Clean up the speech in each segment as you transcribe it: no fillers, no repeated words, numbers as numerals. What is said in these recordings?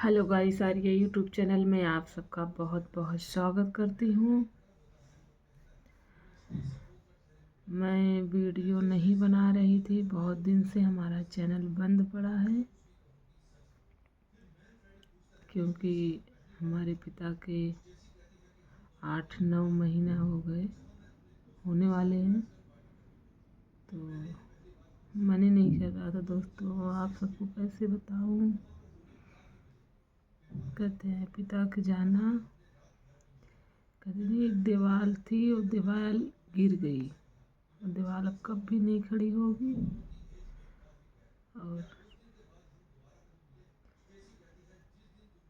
Hello guys, Arya YouTube channel में आप सबका बहुत बहुत स्वागत करती हूँ। मैं वीडियो नहीं बना रही थी, बहुत दिन से हमारा चैनल बंद पड़ा है क्योंकि हमारे पिता के 8-9 महीना हो गए होने वाले हैं, तो मन ही नहीं कर रहा था। दोस्तों, आप सबको कैसे बताऊँ। कहते हैं पिता के जाना, कहते हैं एक दीवार थी, वो दीवार गिर गई, दीवार अब कभी नहीं खड़ी होगी। और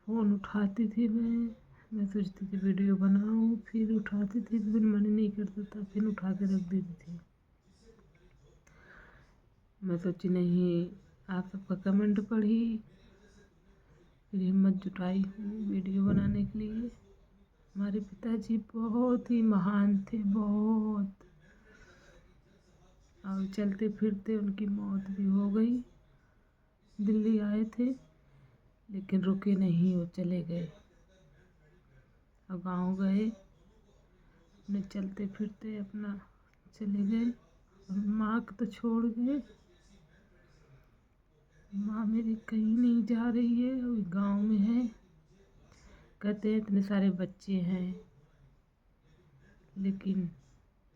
फ़ोन उठाती थी मैं सोचती थी वीडियो बनाऊं, फिर उठाती थी, फिर मन नहीं करता था, फिर उठा के रख देती थी। मैं सोची नहीं, आप सबका कमेंट पढ़ी, फिर हिम्मत जुटाई हूँ वीडियो बनाने के लिए। हमारे पिताजी बहुत ही महान थे, बहुत। और चलते फिरते उनकी मौत भी हो गई। दिल्ली आए थे लेकिन रुके नहीं, वो चले गए और गाँव गए, अपने चलते फिरते अपना चले गए। और माँ को तो छोड़ गए। माँ मेरी कहीं नहीं जा रही है, वो गाँव में है। कहते हैं इतने सारे बच्चे हैं, लेकिन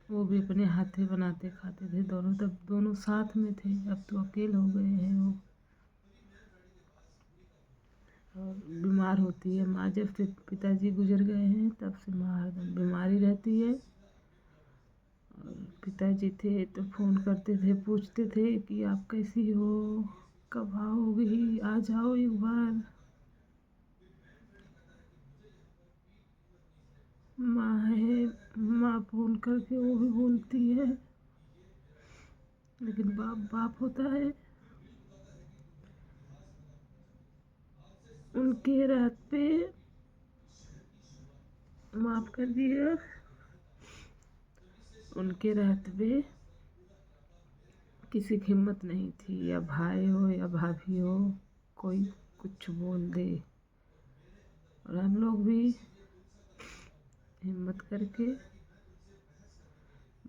वो भी अपने हाथे बनाते खाते थे दोनों, तब दोनों साथ में थे। अब तो अकेले हो गए हैं वो। और बीमार होती है माँ, जब से पिताजी गुजर गए हैं तब से माँ हरदम बीमारी रहती है। और पिताजी थे तो फ़ोन करते थे, पूछते थे कि आप कैसी हो, कब आओगी, आ जाओ एक बार। माँ है, माँ फ़ोन करके वो भी बोलती है, लेकिन बाप बाप होता है। उनके रात पे माफ़ कर दिया, उनके रात पे किसी की हिम्मत नहीं थी, या भाई हो या भाभी हो, कोई कुछ बोल दे। और हम लोग भी हिम्मत करके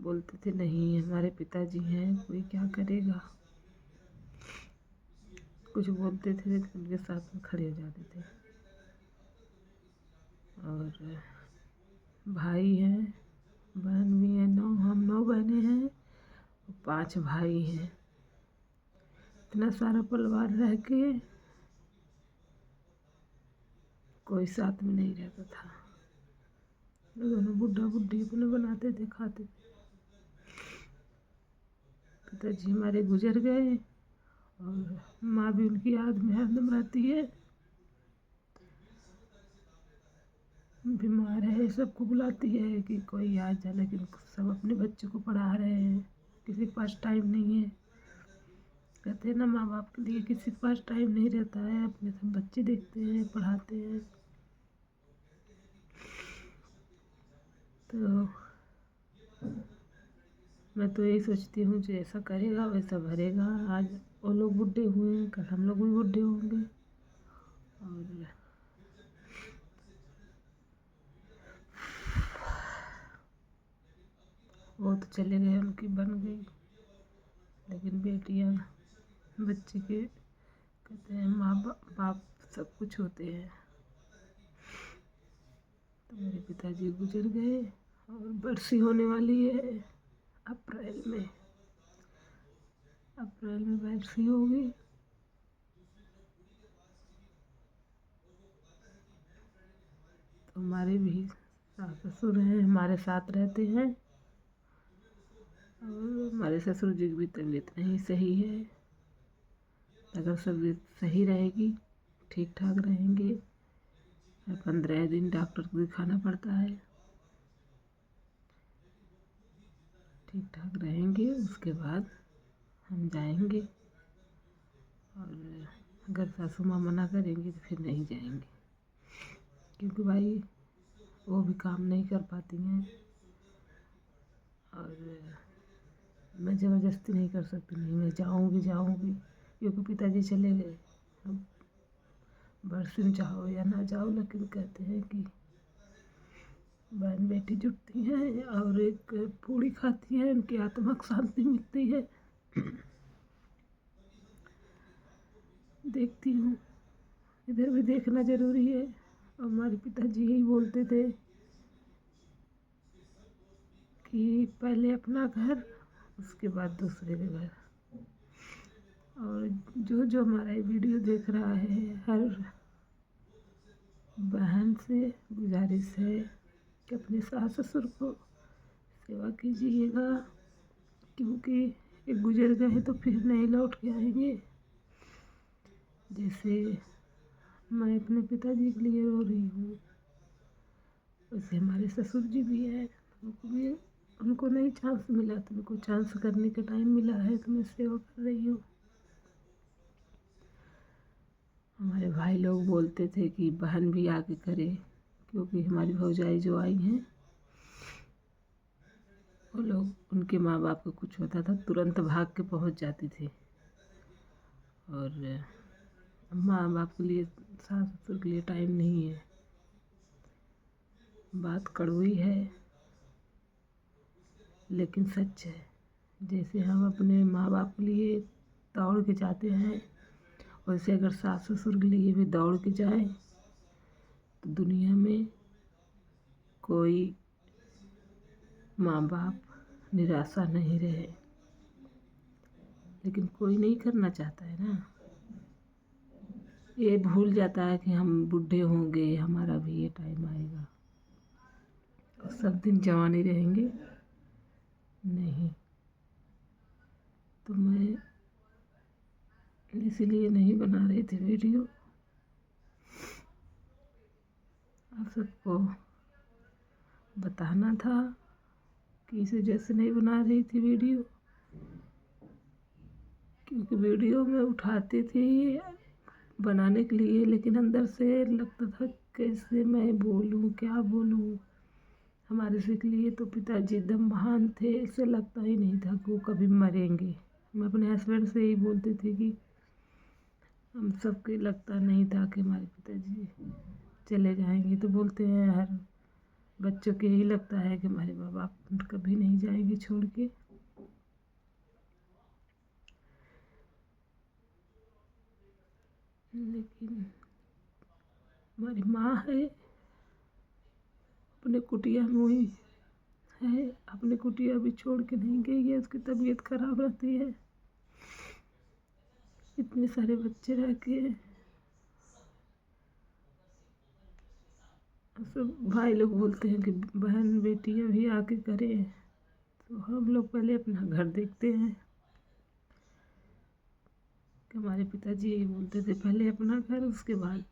बोलते थे नहीं, हमारे पिताजी हैं, कोई क्या करेगा। कुछ बोलते थे तो उनके साथ में खड़े हो जाते थे। और भाई हैं, बहन भी हैं, हम 9 बहनें हैं, 5 भाई हैं। इतना सारा परिवार रह के कोई साथ में नहीं रहता था। दोनों बुढ़ा बुढ़ी अपने बनाते थे, खाते थे। पिताजी हमारे गुजर गए और माँ भी उनकी याद में हरदम रहती है। बीमार है, सबको बुलाती है कि कोई आ जाए, लेकिन सब अपने बच्चों को पढ़ा रहे हैं, किसी के पास टाइम नहीं है। कहते हैं ना, माँ बाप के लिए किसी के पास टाइम नहीं रहता है, अपने सब बच्चे देखते हैं, पढ़ाते हैं। तो मैं तो यही सोचती हूँ, जो ऐसा करेगा वैसा भरेगा। आज वो लोग बुढ़े हुए हैं, कल हम लोग भी बुढ़े होंगे। और वो तो चले गए, उनकी बन गई, लेकिन बेटियाँ बच्चे के कहते हैं माँ बाप सब कुछ होते हैं। तो मेरे पिताजी गुजर गए और बरसी होने वाली है अप्रैल में। अप्रैल में बरसी होगी। तो हमारे भी सास ससुर हैं, हमारे साथ रहते हैं। और हमारे ससुर जी की भी तबीयत नहीं सही है। अगर तबीयत सही रहेगी, ठीक ठाक रहेंगे, 15 दिन डॉक्टर को दिखाना पड़ता है। ठीक ठाक रहेंगे, उसके बाद हम जाएंगे। और अगर सासू माँ मना करेंगी तो फिर नहीं जाएंगे, क्योंकि भाई वो भी काम नहीं कर पाती हैं। और मैं ज़बरदस्ती नहीं कर सकती, नहीं मैं जाऊंगी, क्योंकि पिताजी चले गए। अब बरसिन जाओ या ना जाओ, लेकिन कहते हैं कि बहन बेटी जुटती हैं और एक पूड़ी खाती हैं, उनकी आत्मा को शांति मिलती है। देखती हूँ, इधर भी देखना ज़रूरी है। और हमारे पिताजी यही बोलते थे कि पहले अपना घर, उसके बाद दूसरे के घर। और जो जो हमारा ये वीडियो देख रहा है, हर बहन से गुजारिश है कि अपने सास ससुर को सेवा कीजिएगा, क्योंकि एक गुजर गए तो फिर नहीं लौट के आएंगे। जैसे मैं अपने पिताजी के लिए रो रही हूँ, वैसे हमारे ससुर जी भी हैं, उनको नहीं चांस मिला, तो उनको चांस करने का टाइम मिला है, तो मैं सेवा कर रही हूँ। हमारे भाई लोग बोलते थे कि बहन भी आके करे, क्योंकि हमारी भौजाई जो आई हैं, वो लोग, उनके माँ बाप को कुछ होता था तुरंत भाग के पहुँच जाती थी। और माँ बाप के लिए, सास ससुर के लिए टाइम नहीं है। बात कड़वी है लेकिन सच है। जैसे हम अपने माँ बाप के लिए दौड़ के जाते हैं, वैसे अगर सास ससुर के लिए भी दौड़ के जाए तो दुनिया में कोई माँ बाप निराशा नहीं रहे। लेकिन कोई नहीं करना चाहता है ना, ये भूल जाता है कि हम बूढ़े होंगे, हमारा भी ये टाइम आएगा और सब दिन जवानी रहेंगे। नहीं, तो मैं इसीलिए नहीं बना रही थी वीडियो। आप सबको बताना था कि इस वजह से नहीं बना रही थी वीडियो, क्योंकि वीडियो में उठाती थी बनाने के लिए, लेकिन अंदर से लगता था कैसे मैं बोलूँ, क्या बोलूँ। हमारे से के लिए तो पिताजी एकदम महान थे, ऐसे लगता ही नहीं था कि वो कभी मरेंगे। मैं अपने हस्बैंड से ही बोलती थी कि हम सबके लगता नहीं था कि हमारे पिताजी चले जाएंगे। तो बोलते हैं हर बच्चों के यही लगता है कि हमारे माँ बाप कभी नहीं जाएंगे छोड़ के। लेकिन हमारी माँ है, अपने कुटिया में हुई है, अपने कुटिया भी छोड़ के नहीं गई है। उसकी तबीयत खराब रहती है, इतने सारे बच्चे रह के। सब भाई लोग बोलते हैं कि बहन बेटी अभी आके करें, तो हम लोग पहले अपना घर देखते हैं। कि हमारे पिताजी यही बोलते थे, पहले अपना घर, उसके बाद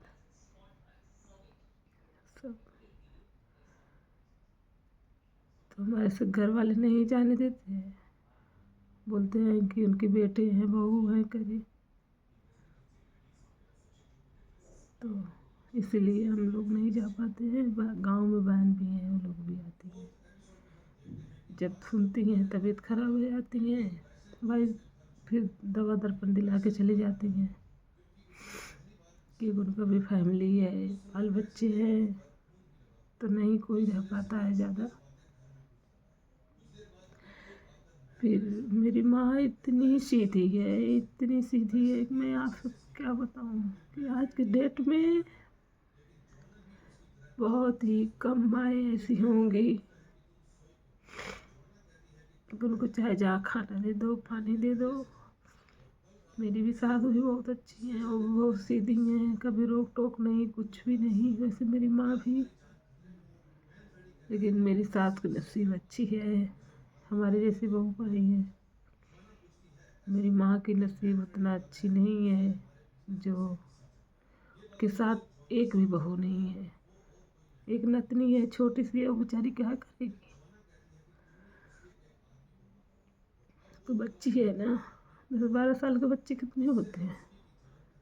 सब। तो हमारे से घर वाले नहीं जाने देते हैं, बोलते हैं कि उनके बेटे हैं, बहू हैं, करे। तो इसीलिए हम लोग नहीं जा पाते हैं। गांव में बहन भी हैं, वो लोग भी आती हैं। जब सुनती हैं तबीयत खराब हो जाती हैं, भाई फिर दवा दर्पण दिला के चली जाती हैं कि उनका भी फैमिली है, बाल बच्चे हैं, तो नहीं कोई रह पाता है ज़्यादा। फिर मेरी माँ इतनी सीधी है, इतनी सीधी है कि मैं आपसे क्या बताऊँ कि आज के डेट में बहुत ही कम माएँ ऐसी होंगी कि उनको चाहे जहाँ खाना दे दो, पानी दे दो। मेरी भी सासू भी बहुत अच्छी हैं, वो भी बहुत सीधी हैं, कभी रोक टोक नहीं, कुछ भी नहीं। वैसे मेरी माँ भी, लेकिन मेरी सास की नसीब अच्छी है, हमारे जैसी बहू पाई है। मेरी माँ की नसीब उतना अच्छी नहीं है, जो के साथ एक भी बहू नहीं है। एक नतनी है, छोटी सी है, वो बेचारी क्या करेगी। तो बच्ची है ना, 10-12 साल के बच्चे कितने होते हैं।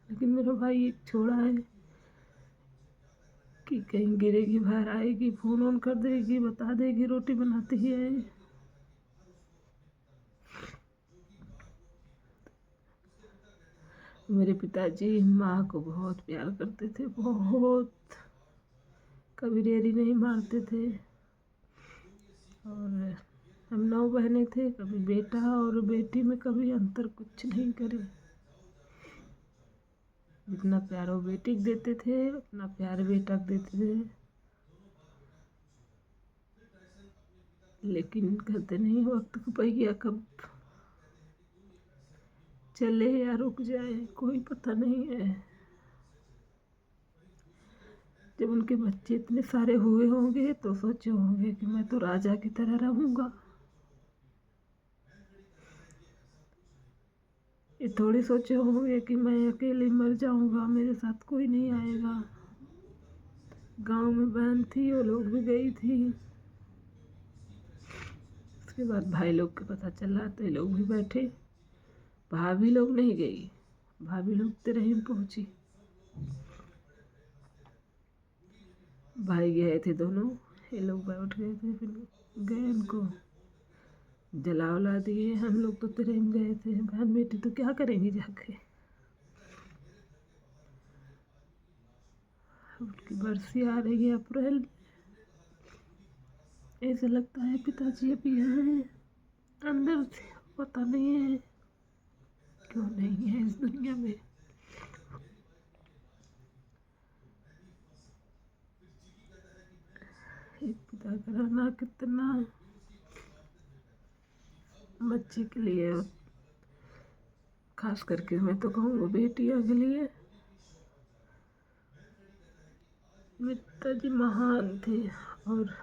लेकिन मेरा भाई एक छोड़ा है कि कहीं गिरेगी, बाहर आएगी, फ़ोन ऑन कर देगी, बता देगी रोटी बनाती है। मेरे पिताजी माँ को बहुत प्यार करते थे, बहुत। कभी रेरी नहीं मारते थे। और हम 9 बहनें थे, कभी बेटा और बेटी में कभी अंतर कुछ नहीं करे। जितना प्यार वो बेटी को देते थे उतना प्यार बेटा को देते थे। लेकिन कहते नहीं वक्त का पहिया कब चले या रुक जाए कोई पता नहीं है। जब उनके बच्चे इतने सारे हुए होंगे तो सोचे होंगे कि मैं तो राजा की तरह रहूंगा। ये थोड़ी सोचे होंगे कि मैं अकेले मर जाऊंगा, मेरे साथ कोई नहीं आएगा। गांव में बहन थी, वो लोग भी गई थी। उसके बाद भाई लोग के पता चला तो ये लोग भी बैठे। भाभी लोग नहीं गई, भाभी लोग तिरहिम पहुंची। भाई गए थे दोनों, ये लोग बैठ गए थे। फिर गए, उनको जला उला दिए। हम लोग तो तिरहिम गए थे। बहन बेटी तो क्या करेंगी जाके। उनकी बरसी आ रही है अप्रैल में। ऐसा लगता है पिताजी अभी हैं अंदर से, पता नहीं है क्यों नहीं है इस दुनिया में। एक पिता का रहना कितना बच्चे के लिए, खास करके मैं तो कहूँगा बेटियों के लिए। मेरे पिताजी महान थे। और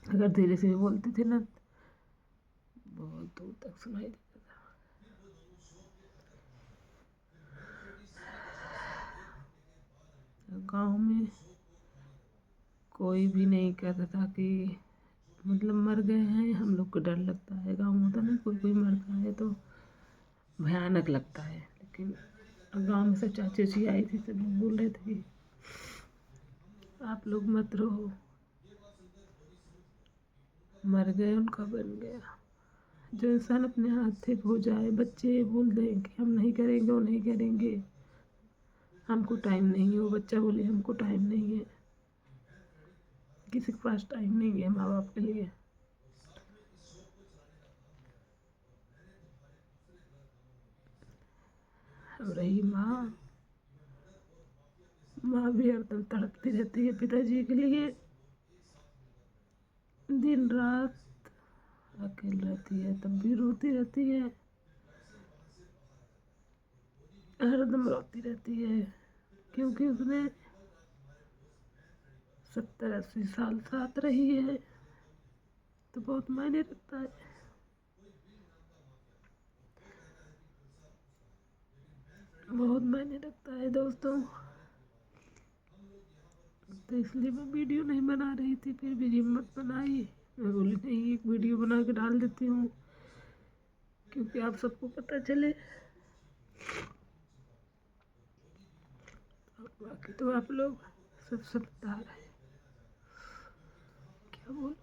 अगर धीरे से बोलते थे ना बहुत दूर तक सुनाई देता था। गांव में कोई भी नहीं कहता था कि मतलब मर गए हैं। हम लोग को डर लगता है, गांव में होता ना कोई कोई मरता है तो भयानक लगता है। लेकिन गांव में सब चाची जी आई थी, सब लोग बोल रहे थे कि आप लोग मत रहो, मर गए उनका बन गया। जो इंसान अपने हाथ से हो जाए, बच्चे बोल दें कि हम नहीं करेंगे, वो नहीं करेंगे, हमको टाइम नहीं है। वो बच्चा बोले हमको टाइम नहीं है। किसी के पास टाइम नहीं है माँ बाप के लिए। अब रही माँ, माँ भी हरदम तड़पती रहती है पिताजी के लिए। दिन रात अकेली रहती है, तब भी रोती रहती है, हरदम रोती रहती है। क्योंकि उसने 70-80 साल साथ रही है, तो बहुत मायने रखता है। बहुत मायने रखता है दोस्तों। तो इसलिए मैं वीडियो नहीं बना रही थी, फिर भी हिम्मत बनाई। मैं बोली नहीं, एक वीडियो बना के डाल देती हूँ, क्योंकि आप सबको पता चले। और बाकी तो आप लोग सब समझदार हैं, क्या बोल।